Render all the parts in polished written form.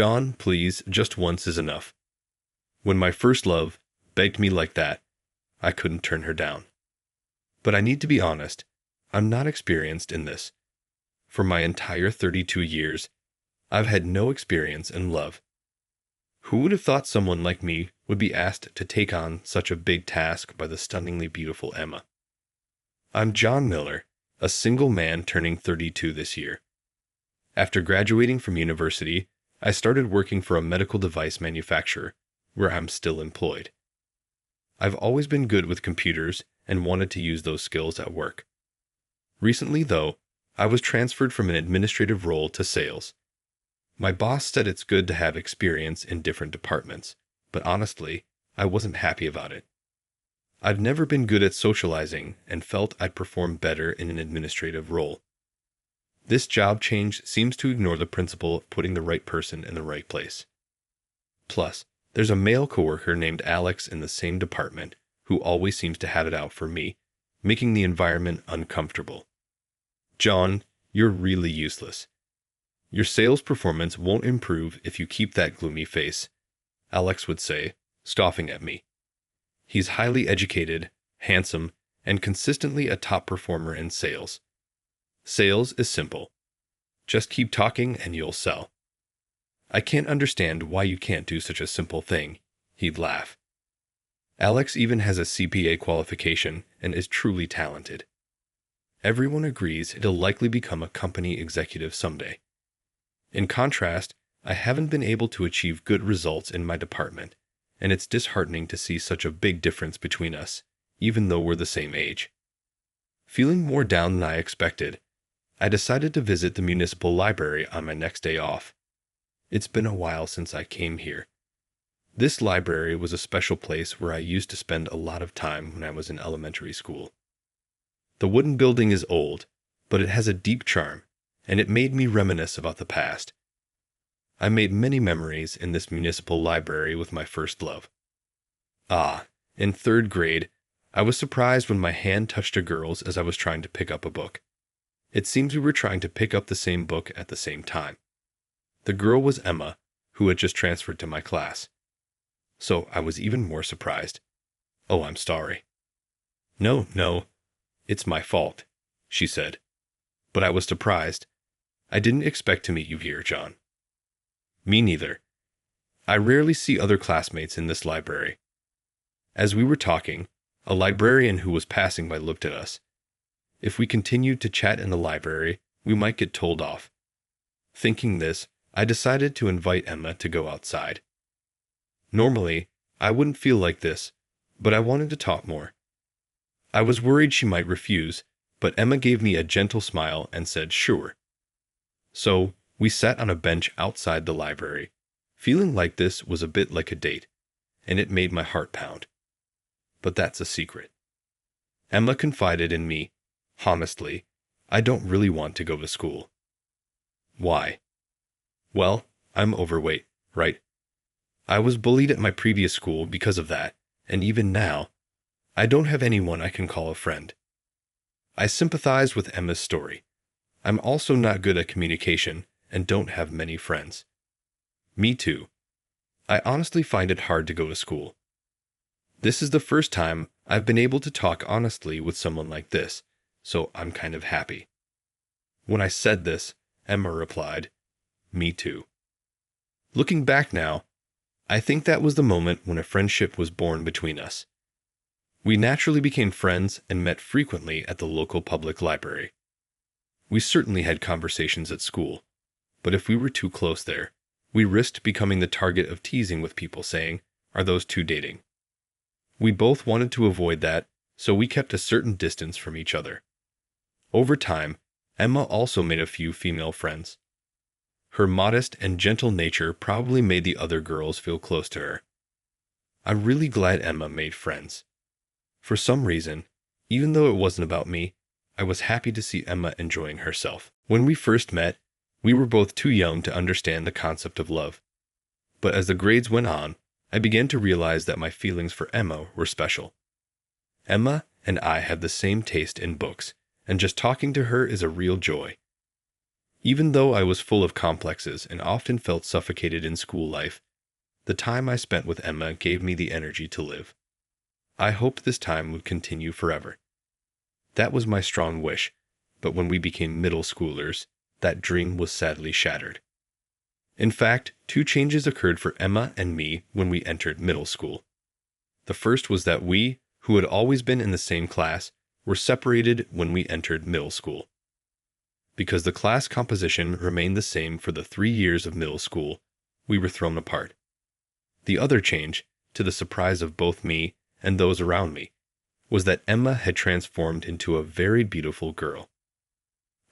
John, please, just once is enough. When my first love begged me like that, I couldn't turn her down. But I need to be honest, I'm not experienced in this. For my entire 32 years, I've had no experience in love. Who would have thought someone like me would be asked to take on such a big task by the stunningly beautiful Emma? I'm John Miller, a single man turning 32 this year. After graduating from university, I started working for a medical device manufacturer, where I'm still employed. I've always been good with computers and wanted to use those skills at work. Recently, though, I was transferred from an administrative role to sales. My boss said it's good to have experience in different departments, but honestly, I wasn't happy about it. I've never been good at socializing and felt I'd perform better in an administrative role. This job change seems to ignore the principle of putting the right person in the right place. Plus, there's a male coworker named Alex in the same department who always seems to have it out for me, making the environment uncomfortable. John, you're really useless. Your sales performance won't improve if you keep that gloomy face, Alex would say, scoffing at me. He's highly educated, handsome, and consistently a top performer in sales. Sales is simple. Just keep talking and you'll sell. I can't understand why you can't do such a simple thing, he'd laugh. Alex even has a CPA qualification and is truly talented. Everyone agrees he'll likely become a company executive someday. In contrast, I haven't been able to achieve good results in my department, and it's disheartening to see such a big difference between us, even though we're the same age. Feeling more down than I expected, I decided to visit the municipal library on my next day off. It's been a while since I came here. This library was a special place where I used to spend a lot of time when I was in elementary school. The wooden building is old, but it has a deep charm, and it made me reminisce about the past. I made many memories in this municipal library with my first love. In 3rd grade, I was surprised when my hand touched a girl's as I was trying to pick up a book. It seems we were trying to pick up the same book at the same time. The girl was Emma, who had just transferred to my class. So I was even more surprised. Oh, I'm sorry. No, it's my fault, she said. But I was surprised. I didn't expect to meet you here, John. Me neither. I rarely see other classmates in this library. As we were talking, a librarian who was passing by looked at us. If we continued to chat in the library, we might get told off. Thinking this, I decided to invite Emma to go outside. Normally, I wouldn't feel like this, but I wanted to talk more. I was worried she might refuse, but Emma gave me a gentle smile and said sure. So, we sat on a bench outside the library. Feeling like this was a bit like a date, and it made my heart pound. But that's a secret. Emma confided in me, honestly, I don't really want to go to school. Why? Well, I'm overweight, right? I was bullied at my previous school because of that, and even now, I don't have anyone I can call a friend. I sympathize with Emma's story. I'm also not good at communication and don't have many friends. Me too. I honestly find it hard to go to school. This is the first time I've been able to talk honestly with someone like this, so I'm kind of happy. When I said this, Emma replied, "Me too." Looking back now, I think that was the moment when a friendship was born between us. We naturally became friends and met frequently at the local public library. We certainly had conversations at school, but if we were too close there, we risked becoming the target of teasing with people saying, "Are those two dating?" We both wanted to avoid that, so we kept a certain distance from each other. Over time, Emma also made a few female friends. Her modest and gentle nature probably made the other girls feel close to her. I'm really glad Emma made friends. For some reason, even though it wasn't about me, I was happy to see Emma enjoying herself. When we first met, we were both too young to understand the concept of love. But as the grades went on, I began to realize that my feelings for Emma were special. Emma and I have the same taste in books, and just talking to her is a real joy. Even though I was full of complexes and often felt suffocated in school life, the time I spent with Emma gave me the energy to live. I hoped this time would continue forever. That was my strong wish, but when we became middle schoolers, that dream was sadly shattered. In fact, two changes occurred for Emma and me when we entered middle school. The first was that we, who had always been in the same class, were separated when we entered middle school. Because the class composition remained the same for the 3 years of middle school, we were thrown apart. The other change, to the surprise of both me and those around me, was that Emma had transformed into a very beautiful girl.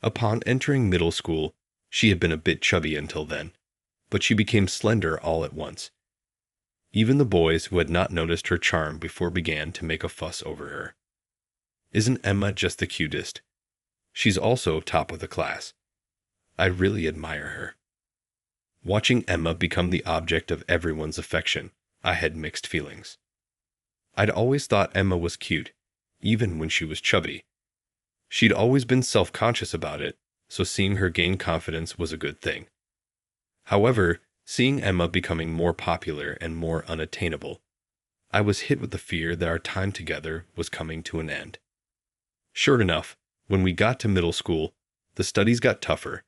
Upon entering middle school, she had been a bit chubby until then, but she became slender all at once. Even the boys who had not noticed her charm before began to make a fuss over her. Isn't Emma just the cutest? She's also top of the class. I really admire her. Watching Emma become the object of everyone's affection, I had mixed feelings. I'd always thought Emma was cute, even when she was chubby. She'd always been self-conscious about it, so seeing her gain confidence was a good thing. However, seeing Emma becoming more popular and more unattainable, I was hit with the fear that our time together was coming to an end. Sure enough, when we got to middle school, the studies got tougher,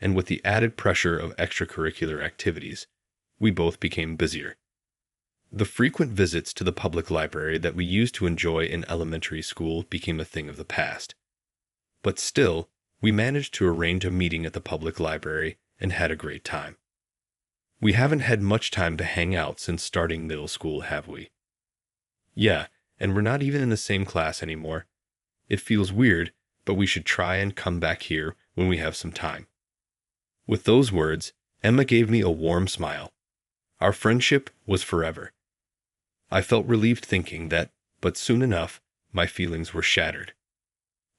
and with the added pressure of extracurricular activities, we both became busier. The frequent visits to the public library that we used to enjoy in elementary school became a thing of the past. But still, we managed to arrange a meeting at the public library and had a great time. We haven't had much time to hang out since starting middle school, have we? Yeah, and we're not even in the same class anymore. It feels weird, but we should try and come back here when we have some time. With those words, Emma gave me a warm smile. Our friendship was forever. I felt relieved thinking that, but soon enough, my feelings were shattered.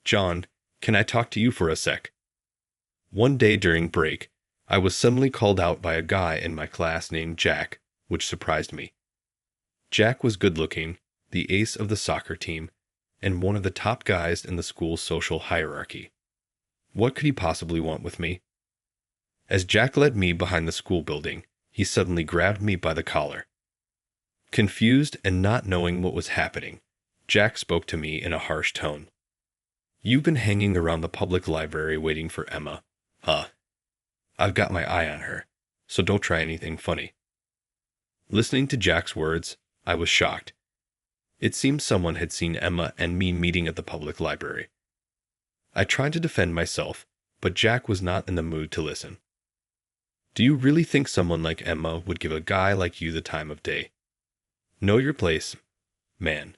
John, can I talk to you for a sec? One day during break, I was suddenly called out by a guy in my class named Jack, which surprised me. Jack was good-looking, the ace of the soccer team, and one of the top guys in the school's social hierarchy. What could he possibly want with me? As Jack led me behind the school building, he suddenly grabbed me by the collar. Confused and not knowing what was happening, Jack spoke to me in a harsh tone. You've been hanging around the public library waiting for Emma, huh? I've got my eye on her, so don't try anything funny. Listening to Jack's words, I was shocked. It seemed someone had seen Emma and me meeting at the public library. I tried to defend myself, but Jack was not in the mood to listen. Do you really think someone like Emma would give a guy like you the time of day? Know your place, man.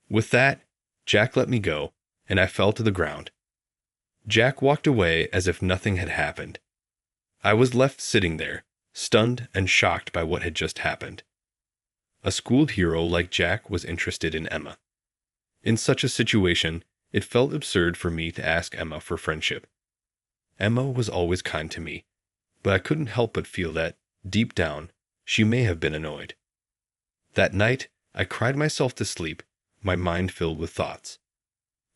With that, Jack let me go, and I fell to the ground. Jack walked away as if nothing had happened. I was left sitting there, stunned and shocked by what had just happened. A school hero like Jack was interested in Emma. In such a situation, it felt absurd for me to ask Emma for friendship. Emma was always kind to me, but I couldn't help but feel that, deep down, she may have been annoyed. That night, I cried myself to sleep, my mind filled with thoughts.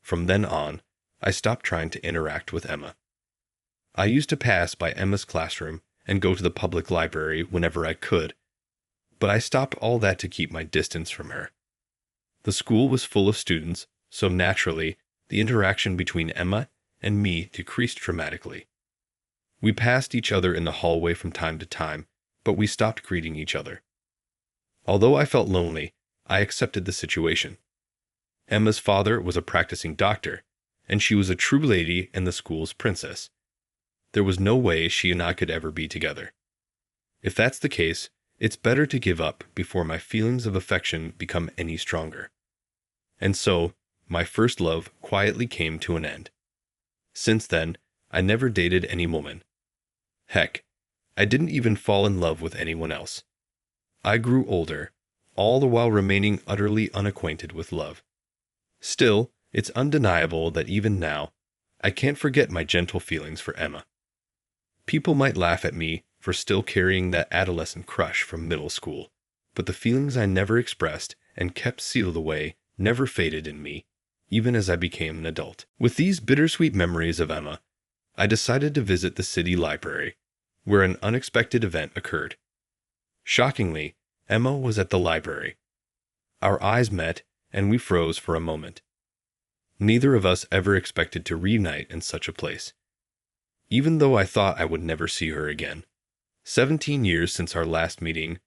From then on, I stopped trying to interact with Emma. I used to pass by Emma's classroom and go to the public library whenever I could, but I stopped all that to keep my distance from her. The school was full of students, so naturally, the interaction between Emma and me decreased dramatically. We passed each other in the hallway from time to time, but we stopped greeting each other. Although I felt lonely, I accepted the situation. Emma's father was a practicing doctor, and she was a true lady and the school's princess. There was no way she and I could ever be together. If that's the case, it's better to give up before my feelings of affection become any stronger. And so, my first love quietly came to an end. Since then, I never dated any woman. Heck, I didn't even fall in love with anyone else. I grew older, all the while remaining utterly unacquainted with love. Still, it's undeniable that even now, I can't forget my gentle feelings for Emma. People might laugh at me for still carrying that adolescent crush from middle school, but the feelings I never expressed and kept sealed away never faded in me, even as I became an adult. With these bittersweet memories of Emma, I decided to visit the city library, where an unexpected event occurred. Shockingly, Emma was at the library. Our eyes met, and we froze for a moment. Neither of us ever expected to reunite in such a place. Even though I thought I would never see her again. 17 years since our last meeting,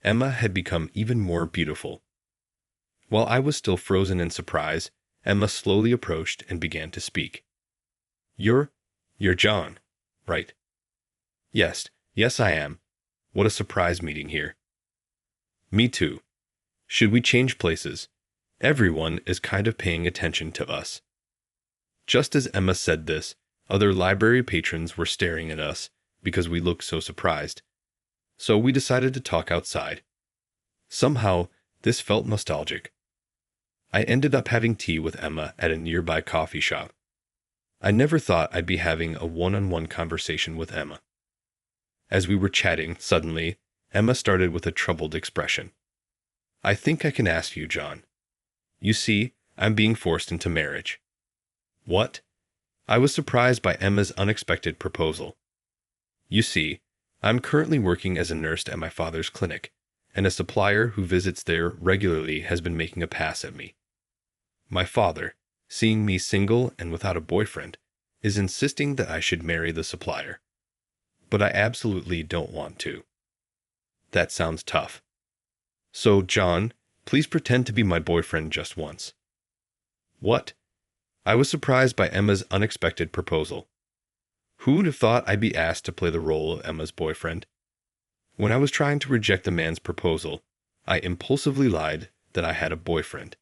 Emma had become even more beautiful. While I was still frozen in surprise, Emma slowly approached and began to speak. You're John, right? Yes, I am. What a surprise meeting here. Me too. Should we change places? Everyone is kind of paying attention to us. Just as Emma said this, other library patrons were staring at us because we looked so surprised. So we decided to talk outside. Somehow, this felt nostalgic. I ended up having tea with Emma at a nearby coffee shop. I never thought I'd be having a one-on-one conversation with Emma. As we were chatting, suddenly, Emma started with a troubled expression. I think I can ask you, John. You see, I'm being forced into marriage. What? I was surprised by Emma's unexpected proposal. You see, I'm currently working as a nurse at my father's clinic, and a supplier who visits there regularly has been making a pass at me. My father, seeing me single and without a boyfriend, is insisting that I should marry the supplier. But I absolutely don't want to. That sounds tough. So, John, please pretend to be my boyfriend just once. What? I was surprised by Emma's unexpected proposal. Who would have thought I'd be asked to play the role of Emma's boyfriend? When I was trying to reject the man's proposal, I impulsively lied that I had a boyfriend.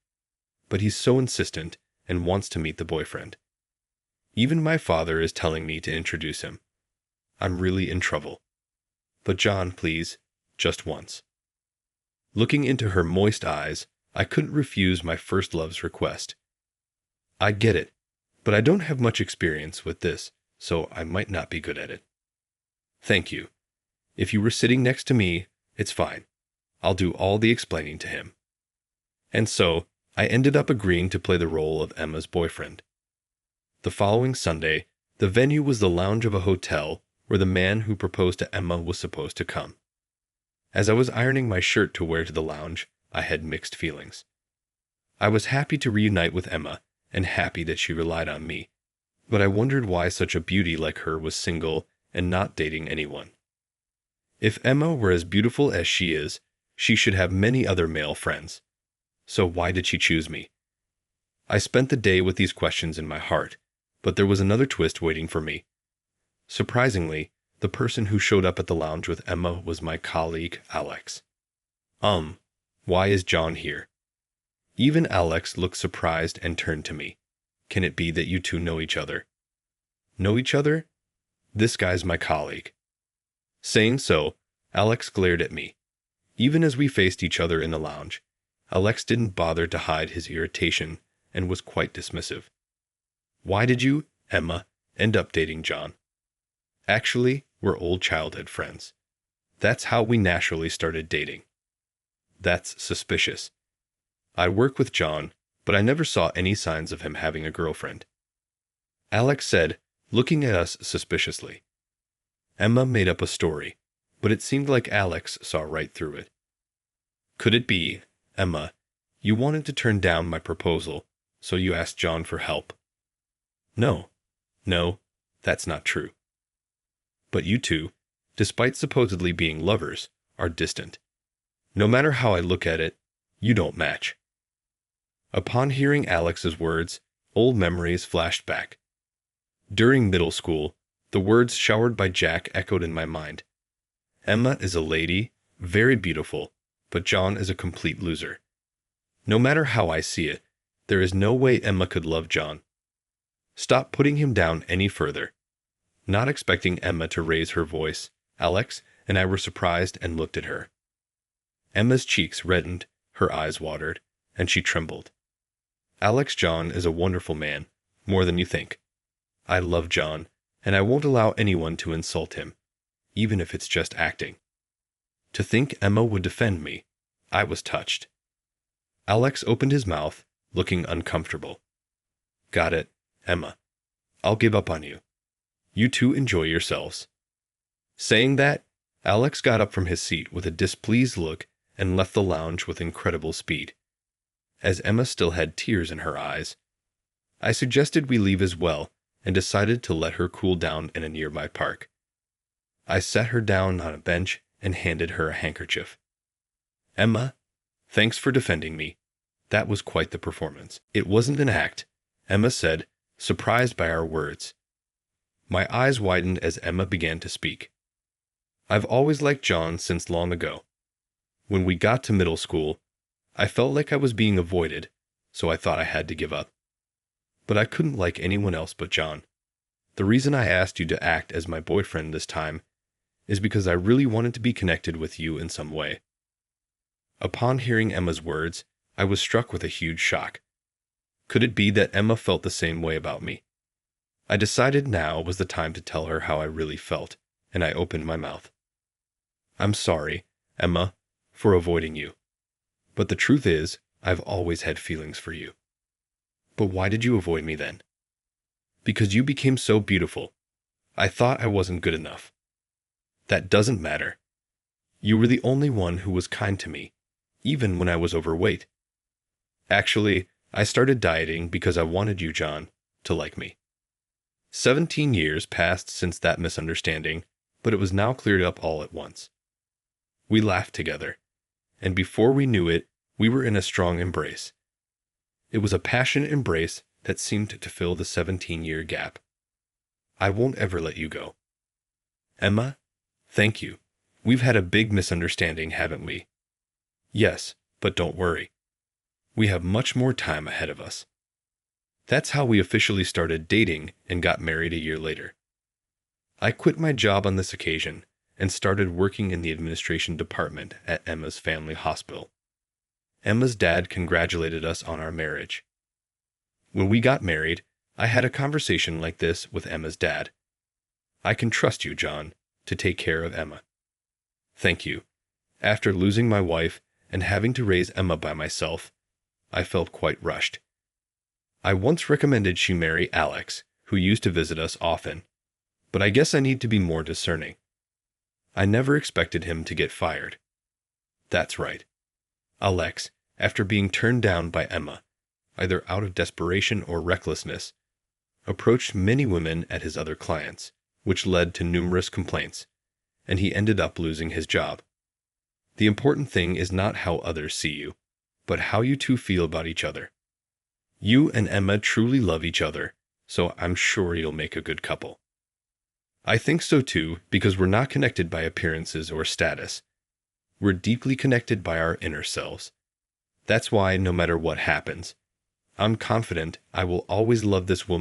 But he's so insistent and wants to meet the boyfriend. Even my father is telling me to introduce him. I'm really in trouble. But John, please, just once. Looking into her moist eyes, I couldn't refuse my first love's request. I get it, but I don't have much experience with this, so I might not be good at it. Thank you. If you were sitting next to me, it's fine. I'll do all the explaining to him. And so, I ended up agreeing to play the role of Emma's boyfriend. The following Sunday, the venue was the lounge of a hotel where the man who proposed to Emma was supposed to come. As I was ironing my shirt to wear to the lounge, I had mixed feelings. I was happy to reunite with Emma, and happy that she relied on me, but I wondered why such a beauty like her was single and not dating anyone. If Emma were as beautiful as she is, she should have many other male friends. So why did she choose me? I spent the day with these questions in my heart, but there was another twist waiting for me. Surprisingly, the person who showed up at the lounge with Emma was my colleague, Alex. Why is John here? Even Alex looked surprised and turned to me. Can it be that you two know each other? Know each other? This guy's my colleague. Saying so, Alex glared at me. Even as we faced each other in the lounge, Alex didn't bother to hide his irritation and was quite dismissive. Why did you, Emma, end up dating John? Actually, we're old childhood friends. That's how we naturally started dating. That's suspicious. I work with John, but I never saw any signs of him having a girlfriend. Alex said, looking at us suspiciously. Emma made up a story, but it seemed like Alex saw right through it. Could it be, Emma, you wanted to turn down my proposal, so you asked John for help? No, that's not true. But you two, despite supposedly being lovers, are distant. No matter how I look at it, you don't match. Upon hearing Alex's words, old memories flashed back. During middle school, the words showered by Jack echoed in my mind. Emma is a lady, very beautiful, but John is a complete loser. No matter how I see it, there is no way Emma could love John. Stop putting him down any further. Not expecting Emma to raise her voice, Alex and I were surprised and looked at her. Emma's cheeks reddened, her eyes watered, and she trembled. Alex, John is a wonderful man, more than you think. I love John, and I won't allow anyone to insult him, even if it's just acting. To think Emma would defend me, I was touched. Alex opened his mouth, looking uncomfortable. Got it, Emma. I'll give up on you. You two enjoy yourselves." Saying that, Alex got up from his seat with a displeased look and left the lounge with incredible speed. As Emma still had tears in her eyes, I suggested we leave as well and decided to let her cool down in a nearby park. I sat her down on a bench and handed her a handkerchief. "Emma, thanks for defending me. That was quite the performance." "It wasn't an act," Emma said, surprised by our words. My eyes widened as Emma began to speak. "I've always liked John since long ago. When we got to middle school, I felt like I was being avoided, so I thought I had to give up. But I couldn't like anyone else but John. The reason I asked you to act as my boyfriend this time is because I really wanted to be connected with you in some way." Upon hearing Emma's words, I was struck with a huge shock. Could it be that Emma felt the same way about me? I decided now was the time to tell her how I really felt, and I opened my mouth. "I'm sorry, Emma, for avoiding you. But the truth is, I've always had feelings for you." "But why did you avoid me then?" "Because you became so beautiful. I thought I wasn't good enough." "That doesn't matter. You were the only one who was kind to me, even when I was overweight. Actually, I started dieting because I wanted you, John, to like me." 17 years passed since that misunderstanding, but it was now cleared up all at once. We laughed together, and before we knew it, we were in a strong embrace. It was a passionate embrace that seemed to fill the 17-year gap. I won't ever let you go. "Emma, thank you. We've had a big misunderstanding, haven't we?" "Yes, but don't worry. We have much more time ahead of us." That's how we officially started dating and got married a year later. I quit my job on this occasion and started working in the administration department at Emma's family hospital. Emma's dad congratulated us on our marriage. When we got married, I had a conversation like this with Emma's dad. "I can trust you, John, to take care of Emma." "Thank you." After losing my wife and having to raise Emma by myself, I felt quite rushed. I once recommended she marry Alex, who used to visit us often, but I guess I need to be more discerning. I never expected him to get fired. That's right. Alex, after being turned down by Emma, either out of desperation or recklessness, approached many women at his other clients, which led to numerous complaints, and he ended up losing his job. The important thing is not how others see you, but how you two feel about each other. You and Emma truly love each other, so I'm sure you'll make a good couple. I think so too, because we're not connected by appearances or status. We're deeply connected by our inner selves. That's why, no matter what happens, I'm confident I will always love this woman